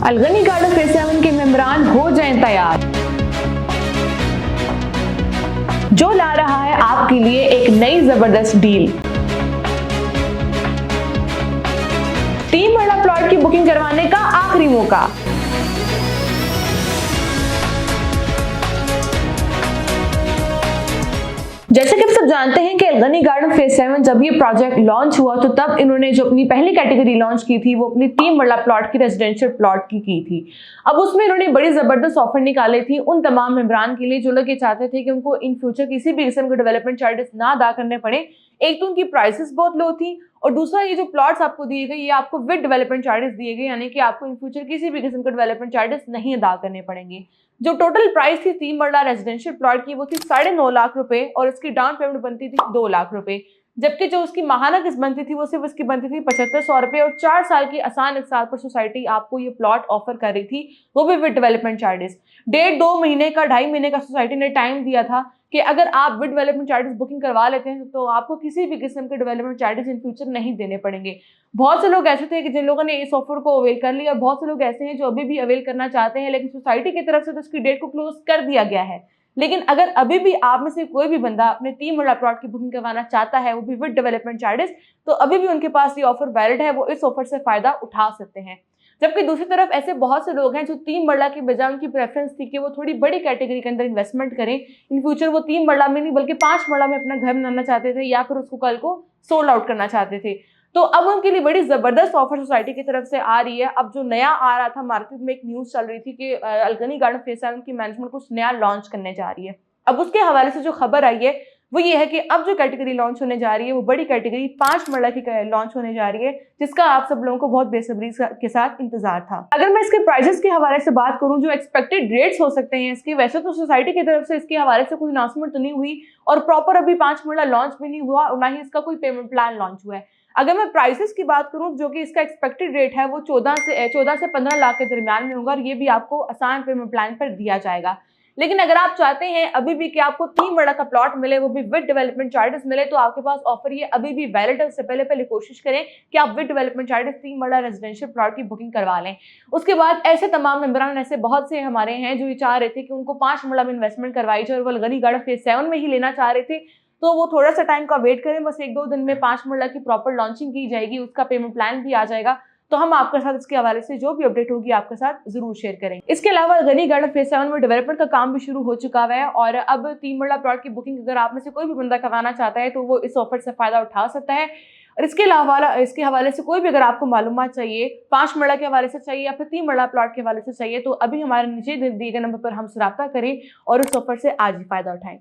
अलगनी garden phase 7 के मेंबरान हो जाएं तैयार, जो ला रहा है आपके लिए एक नई जबरदस्त डील। 3 मरला प्लॉट की बुकिंग करवाने का आखिरी मौका। जैसे कि आप सब जानते हैं कि अलगनी गार्डन फेज 7 जब ये प्रोजेक्ट लॉन्च हुआ तो तब इन्होंने जो अपनी पहली कैटेगरी लॉन्च की थी वो अपनी 3 मरला प्लॉट की रेजिडेंशियल प्लॉट की थी। अब उसमें इन्होंने बड़ी जबरदस्त ऑफर निकाले थी उन तमाम मेंबरान के लिए जो लोग ये चाहते थे कि उनको इन फ्यूचर किसी भी किस्म के डेवलपमेंट चार्जेस ना अदा करने पड़े। एक तो उनकी प्राइसेस बहुत लो थी और दूसरा ये जो प्लॉट्स आपको दिए गए ये आपको विद डेवलपमेंट चार्जेस दिए गए, यानी कि आपको इन फ्यूचर किसी भी किस्म के डेवलपमेंट चार्जेस नहीं अदा करने पड़ेंगे। जो टोटल प्राइस थी 3 मरला रेजिडेंशियल प्लॉट की वो थी 9.5 लाख रुपए और इसकी डाउन पेमेंट बनती थी 2 लाख रुपए, जबकि जो उसकी माहाना किस्त बनती थी वो सिर्फ उसकी बनती थी 7500 रुपए और 4 साल की आसान इकसार पर सोसाइटी आपको ये प्लॉट ऑफर कर रही थी, वो भी विद डेवलपमेंट चार्जेस। 1.5-2 महीने का 2.5 महीने का सोसाइटी ने टाइम दिया था कि अगर आप विद डेवलपमेंट चार्जेस बुकिंग करवा लेते हैं तो आपको किसी भी किस्म के डेवलपमेंट चार्जेस इन फ्यूचर नहीं देने पड़ेंगे। बहुत से लोग ऐसे थे कि जिन लोगों ने इस ऑफर को अवेल कर लिया और बहुत से लोग ऐसे हैं जो अभी भी अवेल करना चाहते हैं, लेकिन सोसाइटी की तरफ से तो इसकी डेट को क्लोज कर दिया गया है। लेकिन अगर अभी भी आप में से कोई भी बंदा अपने 3 मरला प्लॉट की बुकिंग करवाना चाहता है वो भी विद डेवलपमेंट चार्जेस, तो अभी भी उनके पास ये ऑफर वैलिड है, वो इस ऑफर से फायदा उठा सकते हैं। जबकि दूसरी तरफ ऐसे बहुत से लोग हैं जो 3 मरला की बजाय उनकी प्रेफरेंस थी कि वो थोड़ी बड़ी कैटेगरी के अंदर इन्वेस्टमेंट करें, इन फ्यूचर वो 3 मरला में नहीं बल्कि 5 मरला में अपना घर बनाना चाहते थे या फिर उसको कल को सोल्ड आउट करना चाहते थे। तो अब उनके लिए बड़ी जबरदस्त ऑफर सोसाइटी की तरफ से आ रही है। अब जो नया आ रहा था मार्केट में एक न्यूज चल रही थी कि अलगनी गार्डन फेज 7 की मैनेजमेंट कुछ नया लॉन्च करने जा रही है। अब उसके हवाले से जो खबर आई है वो ये है कि अब जो कैटेगरी लॉन्च होने जा रही है वो बड़ी कैटेगरी 5 मरला की लॉन्च होने जा रही है, जिसका आप सब लोगों को बहुत बेसब्री के साथ इंतजार था। अगर मैं इसके प्राइसेस के हवाले से बात करूं, जो एक्सपेक्टेड रेट्स हो सकते हैं इसके, वैसे तो सोसाइटी की तरफ से इसके हवाले से कोई अनाउंसमेंट तो नहीं हुई और प्रॉपर अभी 5 मरला लॉन्च भी नहीं हुआ और ना ही इसका कोई पेमेंट प्लान लॉन्च हुआ है। अगर मैं प्राइसेस की बात करूं, जो कि इसका एक्सपेक्टेड रेट है वो 14 से 15 लाख के दरमियान में होगा और ये भी आपको आसान पेमेंट प्लान पर दिया जाएगा। लेकिन अगर आप चाहते हैं अभी भी कि आपको 3 मरला का प्लॉट मिले वो भी विद डेवलपमेंट चार्जेस मिले, तो आपके पास ऑफर ये अभी भी वैलिड है। उससे पहले कोशिश करें कि आप विद डेवलपमेंट चार्जेस 3 मरला रेजिडेंशियल प्लॉट की बुकिंग करवा लें। उसके बाद ऐसे तमाम मेंबरान ऐसे बहुत से हमारे हैं जो ये चाह रहे थे कि उनको 5 मरला में इन्वेस्टमेंट करवाई जाए और वो अलगनी गार्डन फेज 7 में ही लेना चाह रहे थे, तो वो थोड़ा सा टाइम का वेट करें। बस 1-2 दिन में 5 मरला की प्रॉपर लॉन्चिंग की जाएगी, उसका पेमेंट प्लान भी आ जाएगा, तो हम आपके साथ इसके हवाले से जो भी अपडेट होगी आपके साथ जरूर शेयर करेंगे। इसके अलावा अलगनी गार्डन फेज 7 में डेवलपमेंट का काम भी शुरू हो चुका है और अब 3 मरला प्लॉट की बुकिंग अगर आप में से कोई भी बंदा करवाना चाहता है तो वो इस ऑफर से फायदा उठा सकता है। और इसके हवाले से कोई भी अगर आपको मालूमात चाहिए, 5 मरला के हवाले से चाहिए या फिर 3 मरला प्लॉट के हवाले से चाहिए, तो अभी हमारे नीचे दिए गए नंबर पर हमसे राब्ता करें और इस ऑफर से आज ही फायदा उठाएं।